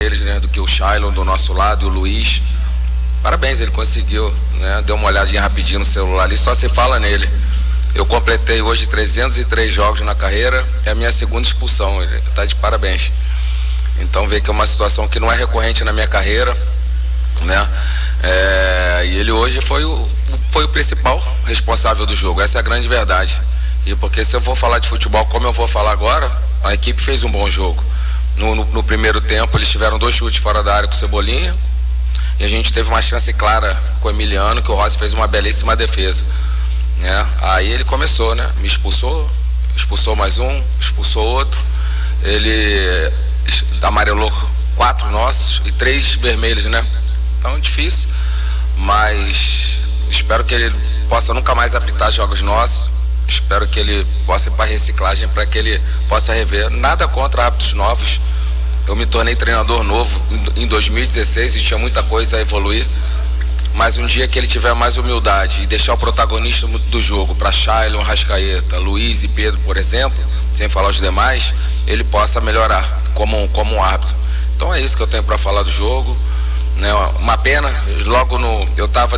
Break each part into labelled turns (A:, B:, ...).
A: eles, né, do que o Shailon do nosso lado e o Luiz. Parabéns, ele conseguiu, né? Deu uma olhadinha rapidinho no celular ali, só se fala nele. Eu completei hoje 303 jogos na carreira, é a minha segunda expulsão, ele tá de parabéns. Então vê que é uma situação que não é recorrente na minha carreira, né? E ele hoje foi o principal responsável do jogo, essa é a grande verdade. E porque se eu vou falar de futebol como eu vou falar agora, a equipe fez um bom jogo. No primeiro tempo eles tiveram 2 chutes fora da área com o Cebolinha, e a gente teve uma chance clara com o Emiliano, que o Rossi fez uma belíssima defesa, né? Aí ele começou, né? Me expulsou mais um, expulsou outro, ele amarelou 4 nossos e 3 vermelhos, né? Então difícil, mas espero que ele possa nunca mais apitar jogos nossos. Espero que ele possa ir para reciclagem para que ele possa rever. Nada contra hábitos novos. Eu me tornei treinador novo em 2016 e tinha muita coisa a evoluir. Mas um dia que ele tiver mais humildade e deixar o protagonista do jogo para Shailon, Rascaeta, Luiz e Pedro, por exemplo, sem falar os demais, ele possa melhorar como um árbitro. Então é isso que eu tenho para falar do jogo. Né, uma pena,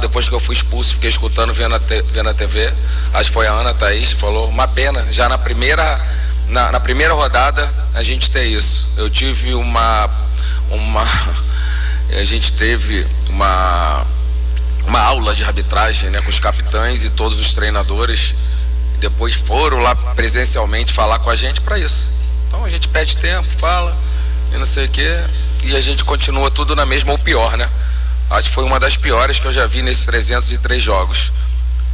A: depois que eu fui expulso, fiquei escutando, vendo a TV, acho que foi a Ana Thaís, falou, uma pena, já na primeira rodada a gente ter isso. Eu tive a gente teve uma aula de arbitragem, né, com os capitães e todos os treinadores, e depois foram lá presencialmente falar com a gente para isso. Então a gente pede tempo, fala, e não sei o que. E a gente continua tudo na mesma, ou pior, né? Acho que foi uma das piores que eu já vi nesses 303 jogos.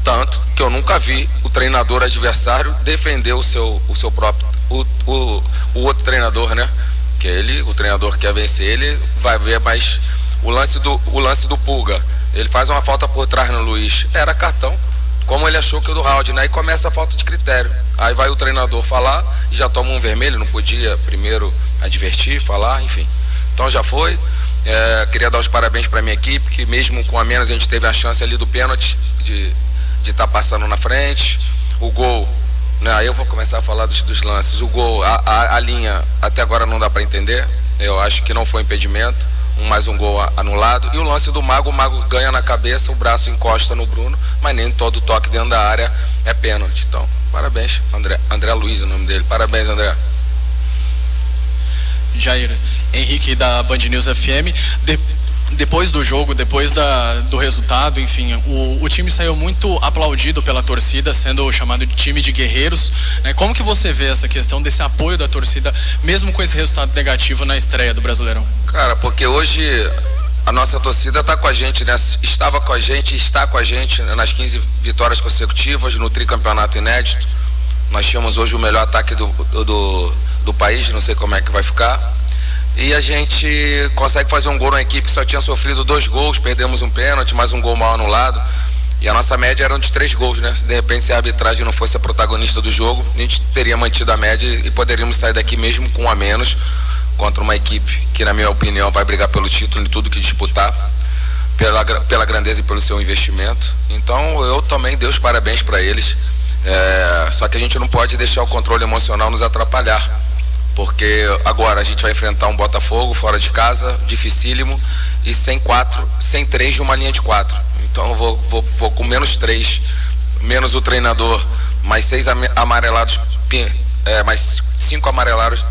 A: Tanto que eu nunca vi o treinador adversário defender o outro treinador, né? Que o treinador que quer vencer, ele vai ver, mas o lance do Pulga, ele faz uma falta por trás no Luiz, era cartão, como ele achou que o do Raul, né? Aí começa a falta de critério. Aí vai o treinador falar e já toma um vermelho, não podia primeiro advertir, falar, enfim. Então já foi. Queria dar os parabéns para a minha equipe, que mesmo com a menos a gente teve a chance ali do pênalti de estar passando na frente. O gol, né? Aí eu vou começar a falar dos lances. O gol, a linha até agora não dá para entender. Eu acho que não foi impedimento. Mais um gol anulado. E o lance do Mago, o Mago ganha na cabeça, o braço encosta no Bruno, mas nem todo toque dentro da área é pênalti. Então, parabéns, André Luiz é o nome dele. Parabéns, André.
B: Jair, Henrique da Band News FM. Depois do jogo, depois do resultado, enfim, o time saiu muito aplaudido pela torcida, sendo chamado de time de guerreiros, né? Como que você vê essa questão desse apoio da torcida, mesmo com esse resultado negativo na estreia do Brasileirão?
A: Cara, porque hoje a nossa torcida está com a gente, né? Estava com a gente e está com a gente nas 15 vitórias consecutivas, no tricampeonato inédito. Nós tínhamos hoje o melhor ataque do país, não sei como é que vai ficar. E a gente consegue fazer um gol na equipe que só tinha sofrido 2 gols, perdemos um pênalti, mais um gol mal anulado. E a nossa média era de 3 gols, né? Se de repente a arbitragem não fosse a protagonista do jogo, a gente teria mantido a média e poderíamos sair daqui mesmo com um a menos contra uma equipe que, na minha opinião, vai brigar pelo título em tudo que disputar, pela grandeza e pelo seu investimento. Então eu também dei os parabéns para eles. Só que a gente não pode deixar o controle emocional nos atrapalhar, porque agora a gente vai enfrentar um Botafogo fora de casa, dificílimo, e sem 3 de uma linha de 4. Então eu vou com menos 3, menos o treinador, mais 6 amarelados, mais 5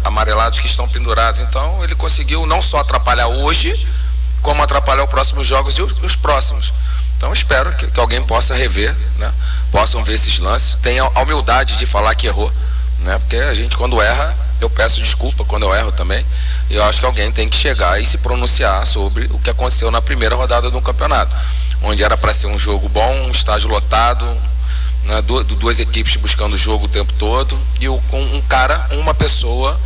A: amarelados que estão pendurados. Então ele conseguiu não só atrapalhar hoje, como atrapalhar os próximos jogos e os próximos. Então espero que alguém possa rever, né? Possam ver esses lances, tenha a humildade de falar que errou, né? Porque a gente, quando erra, eu peço desculpa quando eu erro também. E eu acho que alguém tem que chegar e se pronunciar sobre o que aconteceu na primeira rodada do campeonato, onde era para ser um jogo bom, um estádio lotado, né? Duas equipes buscando o jogo o tempo todo, e uma pessoa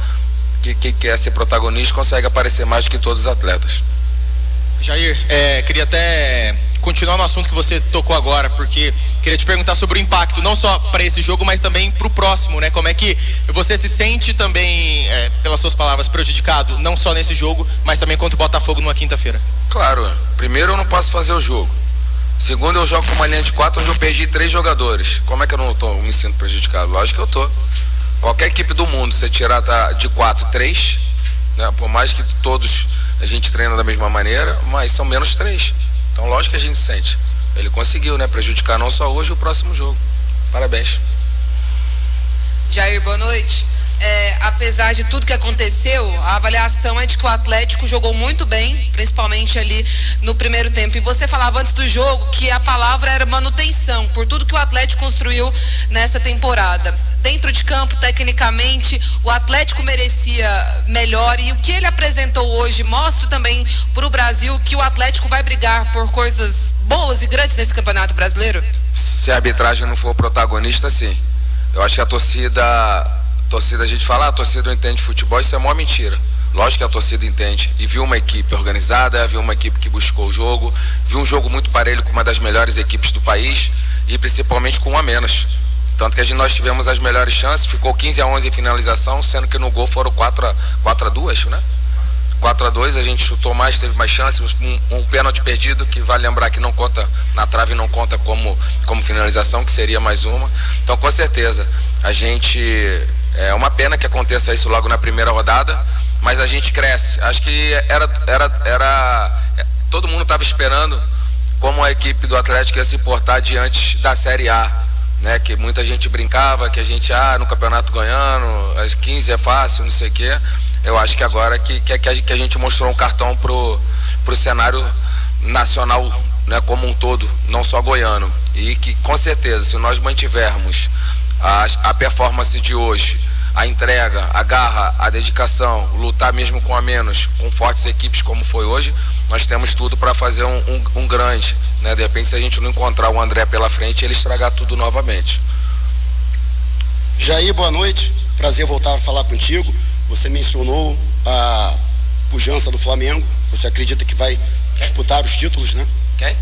A: que quer ser protagonista consegue aparecer mais do que todos os atletas.
C: Jair, queria até continuar no assunto que você tocou agora, porque queria te perguntar sobre o impacto, não só para esse jogo, mas também para o próximo, né? Como é que você se sente também, pelas suas palavras, prejudicado, não só nesse jogo, mas também contra o Botafogo numa quinta-feira?
A: Claro, primeiro eu não posso fazer o jogo. Segundo, eu jogo com uma linha de 4 onde eu perdi 3 jogadores. Como é que eu não me sinto prejudicado? Lógico que eu tô. Qualquer equipe do mundo, você tirar de 4, 3, né? Por mais que todos a gente treina da mesma maneira, mas são menos 3. Então, lógico que a gente sente. Ele conseguiu, né, prejudicar não só hoje, o próximo jogo. Parabéns.
D: Jair, boa noite. Apesar de tudo que aconteceu, a avaliação é de que o Atlético jogou muito bem, principalmente ali no primeiro tempo. E você falava antes do jogo que a palavra era manutenção, por tudo que o Atlético construiu nessa temporada. Dentro de campo, tecnicamente, o Atlético merecia melhor, e o que ele apresentou hoje mostra também para o Brasil que o Atlético vai brigar por coisas boas e grandes nesse Campeonato Brasileiro?
A: Se a arbitragem não for o protagonista, sim. Eu acho que a torcida, a gente fala, a torcida não entende futebol, isso é maior mentira. Lógico que a torcida entende, e viu uma equipe organizada, viu uma equipe que buscou o jogo, viu um jogo muito parelho com uma das melhores equipes do país, e principalmente com um a menos. Tanto que nós tivemos as melhores chances, ficou 15-11 em finalização, sendo que no gol foram 4-2, né? 4-2, a gente chutou mais, teve mais chances, um pênalti perdido, que vale lembrar que não conta, na trave não conta como finalização, que seria mais uma. Então, com certeza, a gente, é uma pena que aconteça isso logo na primeira rodada, mas a gente cresce. Acho que todo mundo estava esperando como a equipe do Atlético ia se portar diante da Série A, né? Que muita gente brincava, que a gente, no Campeonato Goiano, as 15 é fácil, não sei o quê. Eu acho que agora que a gente mostrou um cartão pro cenário nacional, né, como um todo, não só goiano. E que, com certeza, se nós mantivermos a performance de hoje, a entrega, a garra, a dedicação, lutar mesmo com a menos, com fortes equipes como foi hoje, nós temos tudo para fazer um grande, né? De repente, se a gente não encontrar o André pela frente, ele estragar tudo novamente.
E: Jair, boa noite. Prazer voltar a falar contigo. Você mencionou a pujança do Flamengo. Você acredita que vai disputar os títulos, né?
A: Quem?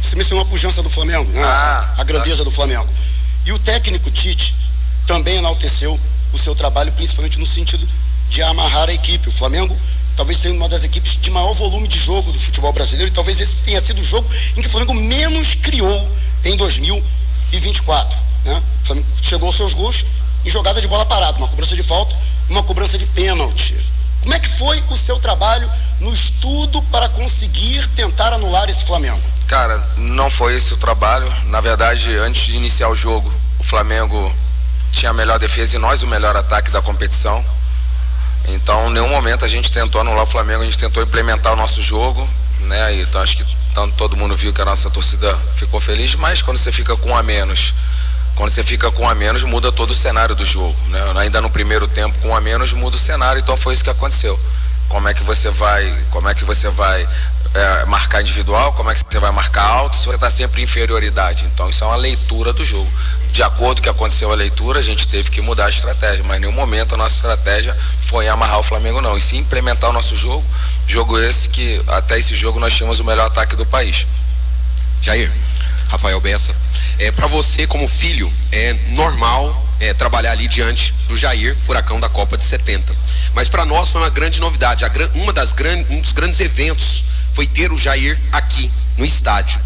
E: Você mencionou a pujança do Flamengo, né? A grandeza do Flamengo. E o técnico Tite também enalteceu o seu trabalho, principalmente no sentido de amarrar a equipe. O Flamengo talvez seja uma das equipes de maior volume de jogo do futebol brasileiro, e talvez esse tenha sido o jogo em que o Flamengo menos criou em 2024, né? O Flamengo chegou aos seus gols em jogada de bola parada, uma cobrança de falta, uma cobrança de pênalti. Como é que foi o seu trabalho no estudo para conseguir tentar anular esse Flamengo?
A: Cara, não foi esse o trabalho. Na verdade, antes de iniciar o jogo, o Flamengo tinha a melhor defesa e nós o melhor ataque da competição. Então, em nenhum momento a gente tentou anular o Flamengo, a gente tentou implementar o nosso jogo, né? Então, acho que todo mundo viu que a nossa torcida ficou feliz, mas quando você fica com um a menos, muda todo o cenário do jogo, né? Ainda no primeiro tempo, com um a menos, muda o cenário. Então foi isso que aconteceu. Como é que você vai marcar individual, como é que você vai marcar alto, se você está sempre em inferioridade? Então isso é uma leitura do jogo. De acordo com o que aconteceu a leitura, a gente teve que mudar a estratégia, mas em nenhum momento a nossa estratégia foi amarrar o Flamengo, não, e sim implementar o nosso jogo esse que até esse jogo nós tínhamos o melhor ataque do país.
F: Jair, Rafael Bessa, para você como filho é normal trabalhar ali diante do Jair, furacão da Copa de 70, mas para nós foi uma grande novidade. Um dos grandes eventos foi ter o Jair aqui no estádio,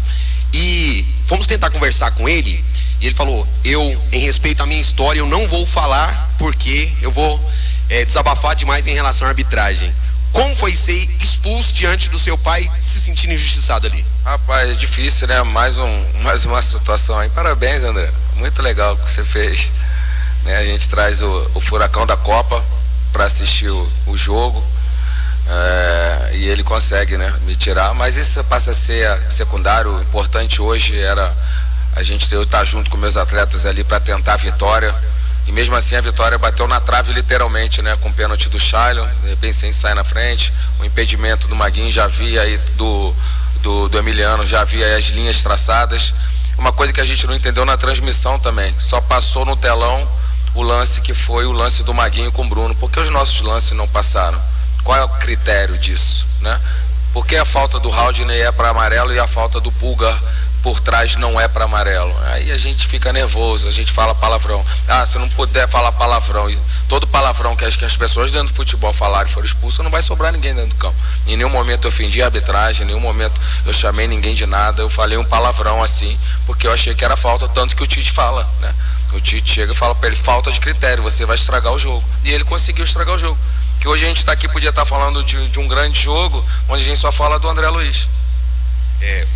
F: e fomos tentar conversar com ele, e ele falou: em respeito à minha história, eu não vou falar porque eu vou desabafar demais em relação à arbitragem. Como foi ser expulso diante do seu pai, se sentindo injustiçado ali?
A: Rapaz, é difícil, né? Mais uma situação aí. Parabéns, André. Muito legal o que você fez, né? A gente traz o furacão da Copa para assistir o jogo, e ele consegue, né, me tirar. Mas isso passa a ser secundário. O importante hoje era eu estar junto com meus atletas ali para tentar a vitória. E mesmo assim a vitória bateu na trave literalmente, né? Com o pênalti do Shailon, de repente sem sair na frente, o impedimento do Maguinho, já havia aí do Emiliano, já havia aí as linhas traçadas. Uma coisa que a gente não entendeu na transmissão também, só passou no telão o lance que foi o lance do Maguinho com o Bruno. Por que os nossos lances não passaram? Qual é o critério disso, né? Por que a falta do Haldney é para amarelo e a falta do Pulgar por trás não é para amarelo? Aí a gente fica nervoso, a gente fala palavrão. Se não puder falar palavrão, e todo palavrão que as pessoas dentro do futebol falaram e foram expulsos, não vai sobrar ninguém dentro do campo. Em nenhum momento eu ofendi a arbitragem, em nenhum momento eu chamei ninguém de nada, eu falei um palavrão assim, porque eu achei que era falta, tanto que o Tite fala, né? O Tite chega e fala para ele: falta de critério, você vai estragar o jogo. E ele conseguiu estragar o jogo. que hoje a gente está aqui, podia estar falando de um grande jogo, onde a gente só fala do André Luiz.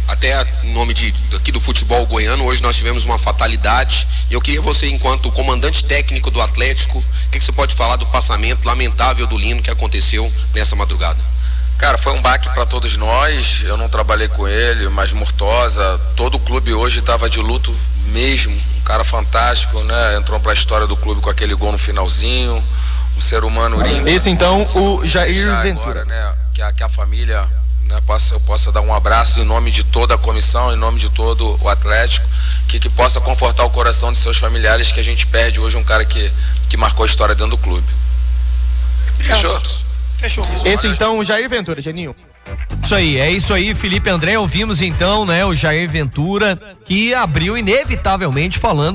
F: Até em nome aqui do futebol goiano, hoje nós tivemos uma fatalidade e eu queria você, enquanto comandante técnico do Atlético, o que você pode falar do passamento lamentável do Lino que aconteceu nessa madrugada?
A: Cara, foi um baque para todos nós. Eu não trabalhei com ele, mas Murtosa, todo o clube hoje estava de luto mesmo. Um cara fantástico, né? Entrou para a história do clube com aquele gol no finalzinho. Um ser humano limpo.
G: Esse então, o Jair Ventura.
A: Agora, né? Que a família, né, eu possa dar um abraço em nome de toda a comissão, em nome de todo o Atlético, que possa confortar o coração de seus familiares, que a gente perde hoje um cara que marcou a história dentro do clube. Fechou?
C: Fechou.
G: Esse então, o Jair Ventura, Geninho.
H: É isso aí, Felipe André. Ouvimos então, né, o Jair Ventura, que abriu inevitavelmente falando